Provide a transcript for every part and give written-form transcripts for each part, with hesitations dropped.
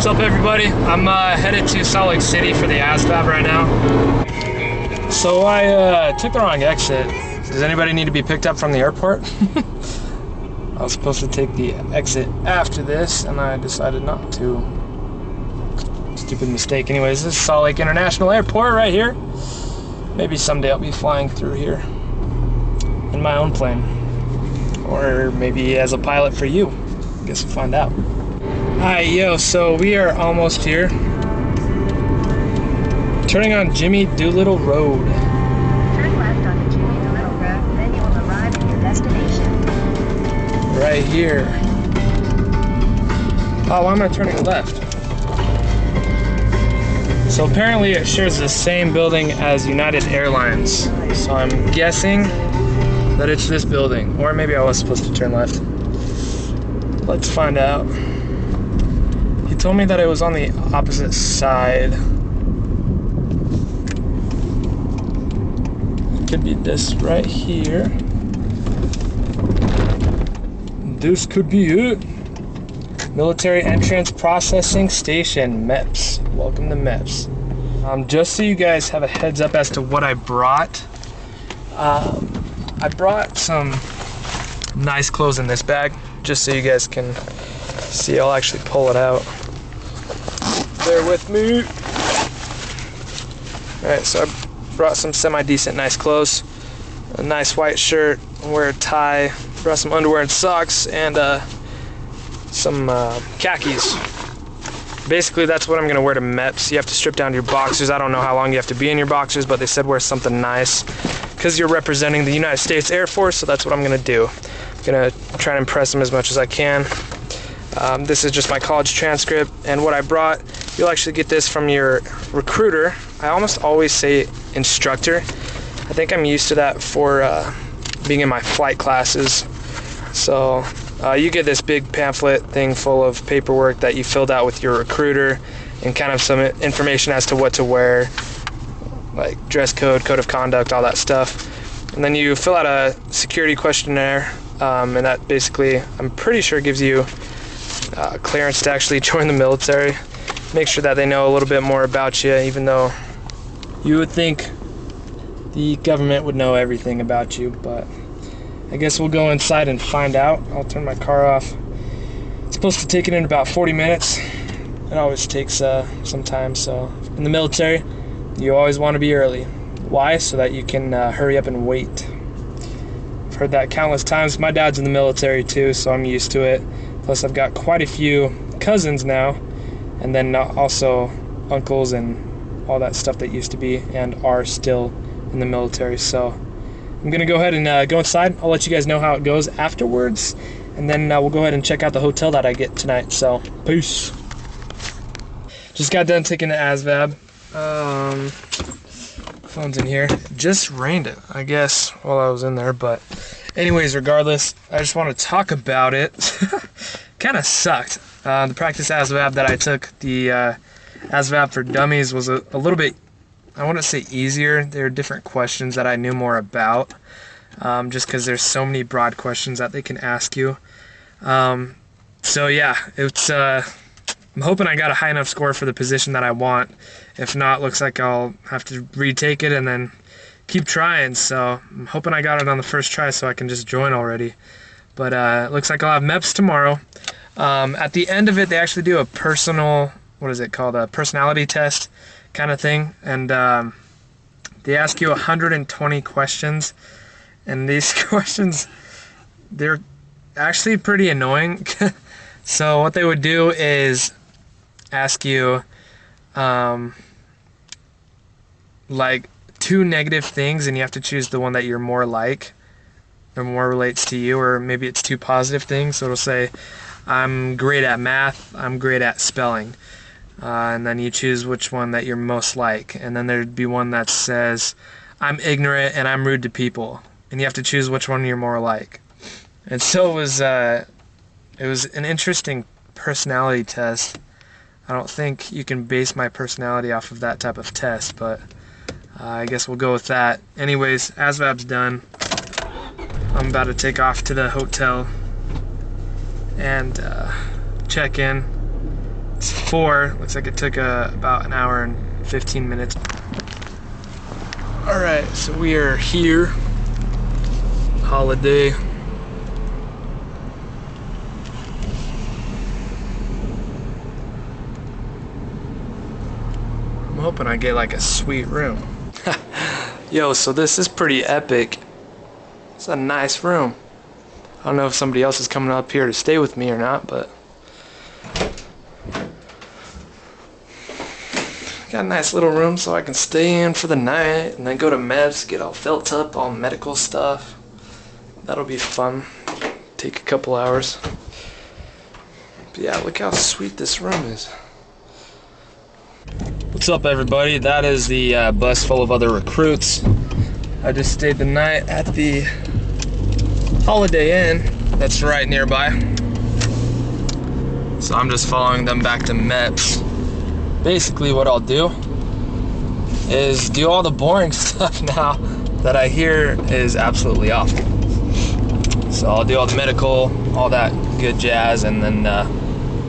What's up, everybody? I'm headed to Salt Lake City for the ASVAB right now. So I took the wrong exit. Does anybody need to be picked up from the airport? I was supposed to take the exit after this, and I decided not to. Stupid mistake. Anyways, this is Salt Lake International Airport right here. Maybe someday I'll be flying through here in my own plane. Or maybe as a pilot for you. Guess we'll find out. Alright, yo, so we are almost here. Turning on Jimmy Doolittle Road. Turn left on the Jimmy Doolittle Road, then you will arrive at your destination. Right here. Oh, why am I turning left? So apparently it shares the same building as United Airlines. So I'm guessing that it's this building. Or maybe I was supposed to turn left. Let's find out. He told me that it was on the opposite side. It could be this right here. This could be it. Military Entrance Processing Station, MEPS. Welcome to MEPS. Just so you guys have a heads up as to what I brought. I brought some nice clothes in this bag, just so you guys can see. I'll actually pull it out. Bear with me. Alright, so I brought some semi-decent nice clothes. A nice white shirt, wear a tie, brought some underwear and socks, and some khakis. Basically, that's what I'm going to wear to MEPS. You have to strip down your boxers. I don't know how long you have to be in your boxers, but they said wear something nice because you're representing the United States Air Force, so that's what I'm going to do. I'm going to try and impress them as much as I can. This is just my college transcript, and what I brought, you'll actually get this from your recruiter. I almost always say instructor. I think I'm used to that for being in my flight classes. So you get this big pamphlet thing full of paperwork that you filled out with your recruiter and kind of some information as to what to wear, like dress code, code of conduct, all that stuff. And then you fill out a security questionnaire, and that basically, I'm pretty sure, gives you clearance to actually join the military. Make sure that they know a little bit more about you, even though you would think the government would know everything about you, but I guess we'll go inside and find out. I'll turn my car off. It's supposed to take it in about 40 minutes. It always takes some time, so in the military, you always want to be early. Why? So that you can hurry up and wait. I've heard that countless times. My dad's in the military too, so I'm used to it. Plus I've got quite a few cousins now, and then also uncles and all that stuff that used to be and are still in the military. So I'm gonna go ahead and go inside. I'll let you guys know how it goes afterwards, and then we'll go ahead and check out the hotel that I get tonight. So peace. Just got done taking the ASVAB. Phone's in here. Just rained it, I guess, while I was in there, but anyways, regardless, I just want to talk about it. Kind of sucked. The practice ASVAB that I took, the ASVAB for Dummies, was a little bit, I wouldn't say easier. There are different questions that I knew more about, just because there's so many broad questions that they can ask you. So yeah, it's I'm hoping I got a high enough score for the position that I want. If not, looks like I'll have to retake it and then keep trying. So I'm hoping I got it on the first try so I can just join already. But it looks like I'll have MEPS tomorrow. At the end of it, they actually do a personal, what is it called, a personality test kind of thing. And they ask you 120 questions. And these questions, they're actually pretty annoying. So what they would do is ask you like 2 negative things, and you have to choose the one that you're more like or more relates to you, or maybe it's 2 positive things. So it'll say, I'm great at math, I'm great at spelling, and then you choose which one that you're most like. And then there'd be one that says, I'm ignorant and I'm rude to people, and you have to choose which one you're more like. And so it was an interesting personality test. I don't think you can base my personality off of that type of test, but I guess we'll go with that. Anyways, ASVAB's done. I'm about to take off to the hotel and check in. It's before. Looks like it took about an hour and 15 minutes. All right, so we are here. Holiday. I'm hoping I get like a sweet room. Yo, so this is pretty epic. It's a nice room. I don't know if somebody else is coming up here to stay with me or not, but got a nice little room so I can stay in for the night and then go to MEPS, get all felt up on medical stuff. That'll be fun. Take a couple hours. But yeah, look how sweet this room is. What's up, everybody? That is the bus full of other recruits. I just stayed the night at the Holiday Inn that's right nearby. So I'm just following them back to MEPS. Basically what I'll do is do all the boring stuff now that I hear is absolutely awful. So I'll do all the medical, all that good jazz, and then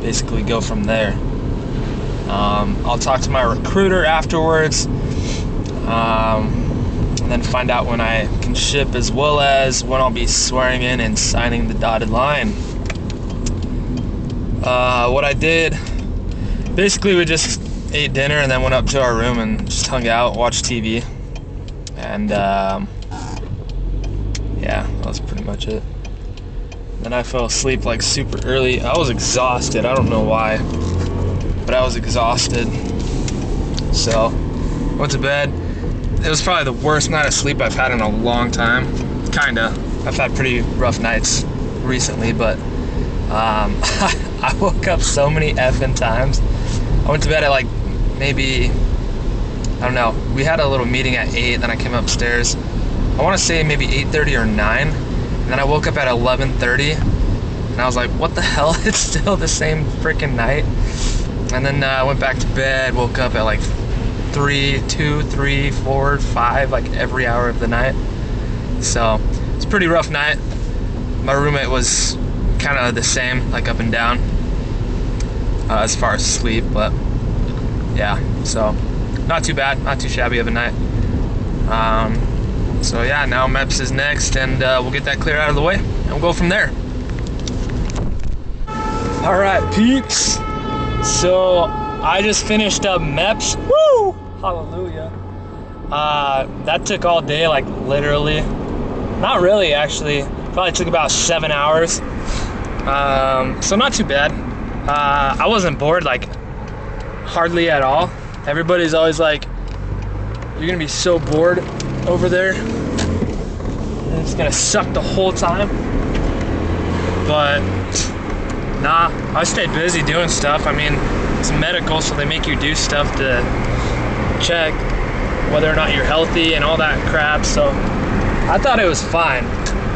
basically go from there. I'll talk to my recruiter afterwards, and then find out when I can ship, as well as when I'll be swearing in and signing the dotted line. What I did, basically we just ate dinner and then went up to our room and just hung out, watched TV, and yeah, that was pretty much it. Then I fell asleep like super early. I was exhausted, I don't know why, but I was exhausted. So, went to bed. It was probably the worst night of sleep I've had in a long time. Kinda. I've had pretty rough nights recently, but I woke up so many effing times. I went to bed at like maybe, I don't know, we had a little meeting at 8, then I came upstairs. I want to say maybe 8:30 or 9, and then I woke up at 11:30, and I was like, what the hell? It's still the same freaking night. And then I went back to bed, woke up at like 3, 2, 3, 4, 5, like every hour of the night. So it's a pretty rough night. My roommate was kind of the same, like up and down as far as sleep, but yeah, so not too bad, not too shabby of a night. So yeah, now MEPS is next, and we'll get that cleared out of the way, and we'll go from there. All right, peeps. So I just finished up MEPS. Woo! Hallelujah. That took all day, like literally. Not really, actually. Probably took about 7 hours. So not too bad. I wasn't bored, like hardly at all. Everybody's always like, you're gonna be so bored over there. And it's gonna suck the whole time. But nah, I stayed busy doing stuff. I mean, it's medical, so they make you do stuff to check whether or not you're healthy and all that crap. So I thought it was fine.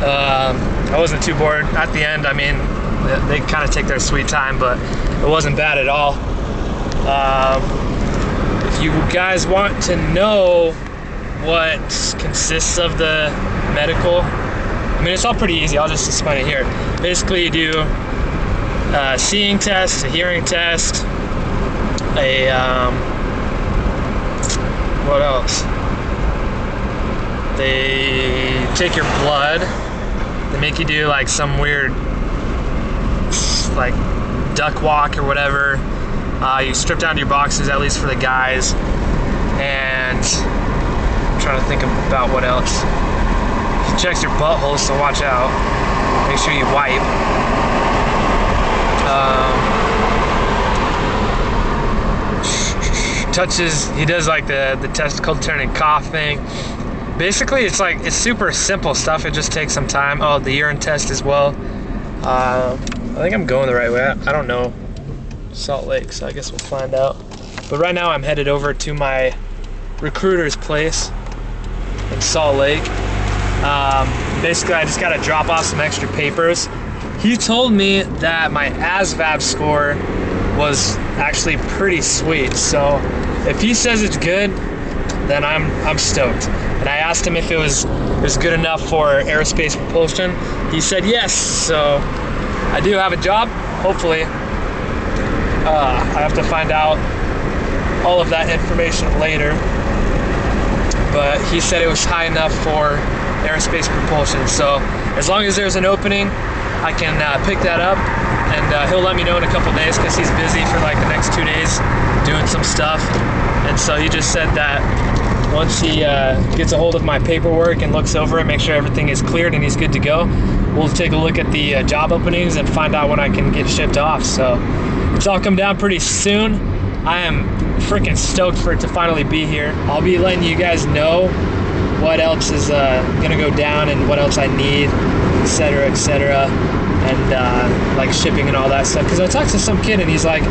I wasn't too bored. At the end, I mean, they kind of take their sweet time, but it wasn't bad at all. If you guys want to know what consists of the medical, I mean, it's all pretty easy. I'll just explain it here. Basically, you do a seeing test, a hearing test, what else? They take your blood. They make you do like some weird, like duck walk or whatever. You strip down to your boxes, at least for the guys. And I'm trying to think about what else. He checks your butthole, so watch out. Make sure you wipe. He does like the testicle turning cough thing. Basically, it's like, it's super simple stuff. It just takes some time. Oh, the urine test as well. I think I'm going the right way. I don't know Salt Lake, so I guess we'll find out. But right now I'm headed over to my recruiter's place in Salt Lake. Basically, I just got to drop off some extra papers. He told me that my ASVAB score was actually pretty sweet. So if he says it's good, then I'm stoked. And I asked him if it was good enough for aerospace propulsion. He said yes. So I do have a job, hopefully. I have to find out all of that information later. But he said it was high enough for aerospace propulsion. So as long as there's an opening, I can pick that up, and he'll let me know in a couple days because he's busy for like the next 2 days doing some stuff. And so he just said that once he gets a hold of my paperwork and looks over it, make sure everything is cleared and he's good to go, we'll take a look at the job openings and find out when I can get shipped off. So it's all come down pretty soon. I am freaking stoked for it to finally be here. I'll be letting you guys know what else is gonna go down and what else I need, etc., etc., and like shipping and all that stuff. Because I talked to some kid and he's like,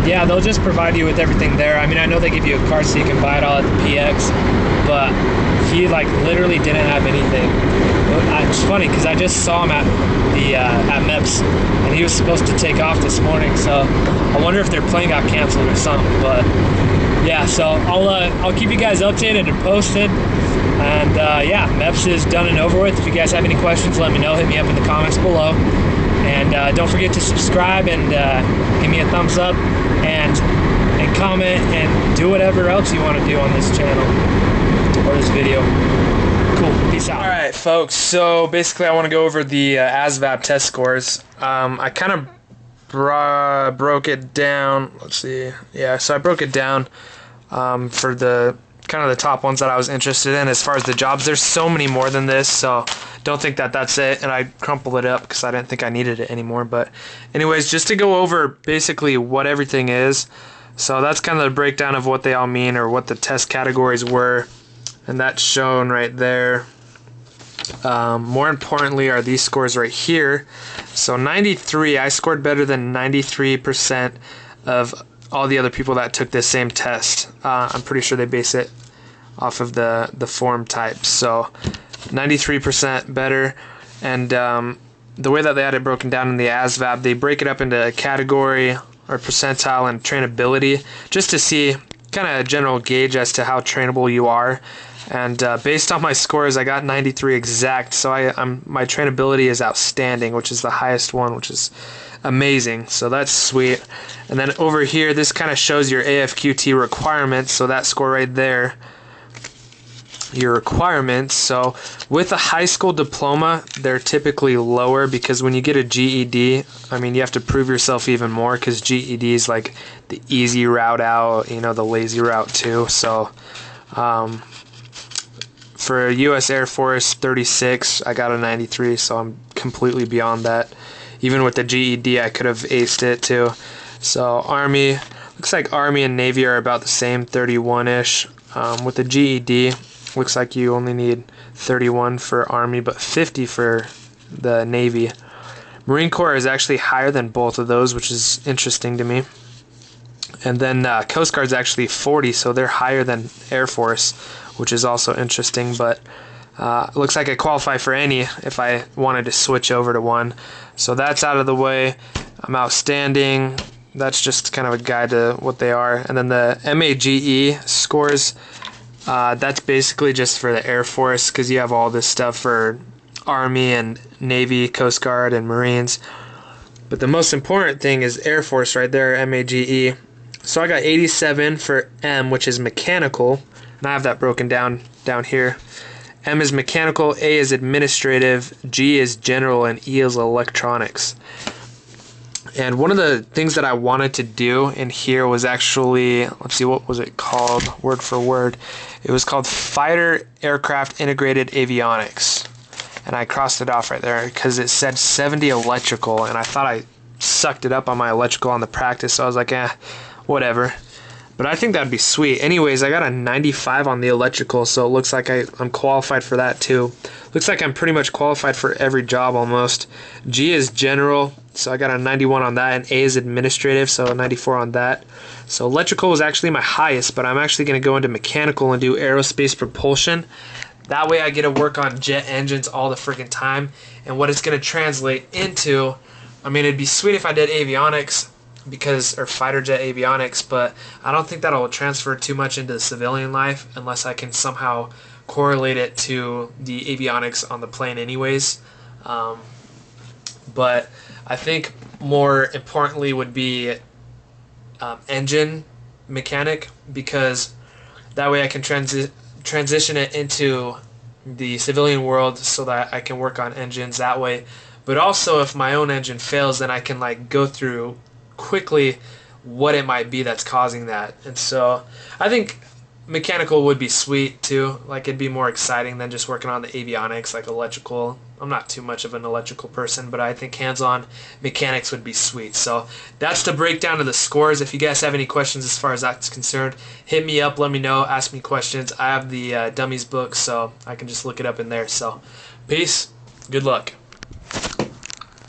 yeah, they'll just provide you with everything there. I mean, I know they give you a card so you can buy it all at the PX, but he like literally didn't have anything. It's funny because I just saw him at the at MEPS, and he was supposed to take off this morning. So I wonder if their plane got canceled or something. But yeah, so I'll keep you guys updated and posted. And yeah, MEPS is done and over with. If you guys have any questions, let me know. Hit me up in the comments below. And don't forget to subscribe and give me a thumbs up and comment and do whatever else you want to do on this channel or this video. Cool. Peace out. All right, folks. So basically, I want to go over the ASVAB test scores. I kind of broke it down. Let's see. Yeah, so I broke it down for the kind of the top ones that I was interested in as far as the jobs. There's so many more than this, so don't think that that's it. And I crumpled it up because I didn't think I needed it anymore. But anyways, just to go over basically what everything is. So that's kind of the breakdown of what they all mean or what the test categories were. And that's shown right there. More importantly are these scores right here. So 93, I scored better than 93% of all the other people that took this same test. I'm pretty sure they base it off of the form type. So 93% better. And the way that they had it broken down in the ASVAB, they break it up into a category or percentile and trainability, just to see kind of a general gauge as to how trainable you are. And based on my scores, I got 93 exact, so my trainability is outstanding, which is the highest one, which is amazing. So that's sweet. And then over here, this kind of shows your AFQT requirements, so that score right there, your requirements. So with a high school diploma, they're typically lower because when you get a GED, I mean, you have to prove yourself even more because GED is like the easy route out, you know, the lazy route too. So for U.S. Air Force 36, I got a 93, so I'm completely beyond that. Even with the GED, I could have aced it too. So Army, looks like Army and Navy are about the same, 31-ish. With the GED, looks like you only need 31 for Army, but 50 for the Navy. Marine Corps is actually higher than both of those, which is interesting to me. And then Coast Guard's actually 40, so they're higher than Air Force, which is also interesting. But looks like I qualify for any if I wanted to switch over to one. So that's out of the way. I'm outstanding. That's just kind of a guide to what they are. And then the MAGE scores, that's basically just for the Air Force because you have all this stuff for Army and Navy, Coast Guard, and Marines. But the most important thing is Air Force right there, MAGE. So I got 87 for M, which is mechanical, and I have that broken down here. M is mechanical, A is administrative, G is general, and E is electronics. And one of the things that I wanted to do in here was actually, let's see, what was it called, word for word? It was called Fighter Aircraft Integrated Avionics. And I crossed it off right there because it said 70 electrical, and I thought I sucked it up on my electrical on the practice, so I was like, whatever. But I think that'd be sweet. Anyways, I got a 95 on the electrical, so it looks like I'm qualified for that too. Looks like I'm pretty much qualified for every job almost. G is general, so I got a 91 on that, and A is administrative, so a 94 on that. So electrical was actually my highest, but I'm actually going to go into mechanical and do aerospace propulsion. That way I get to work on jet engines all the freaking time. And what it's going to translate into, I mean, it'd be sweet if I did avionics, or fighter jet avionics, but I don't think that'll transfer too much into the civilian life unless I can somehow correlate it to the avionics on the plane anyways. But I think more importantly would be engine mechanic, because that way I can transition it into the civilian world so that I can work on engines that way. But also, if my own engine fails, then I can like go through quickly what it might be that's causing that. And so I think mechanical would be sweet too. Like, it'd be more exciting than just working on the avionics, like electrical. I'm not too much of an electrical person, but I think hands-on mechanics would be sweet. So that's the breakdown of the scores. If you guys have any questions as far as that's concerned, hit me up, let me know, ask me questions. I have the dummies book, so I can just look it up in there. So peace, good luck.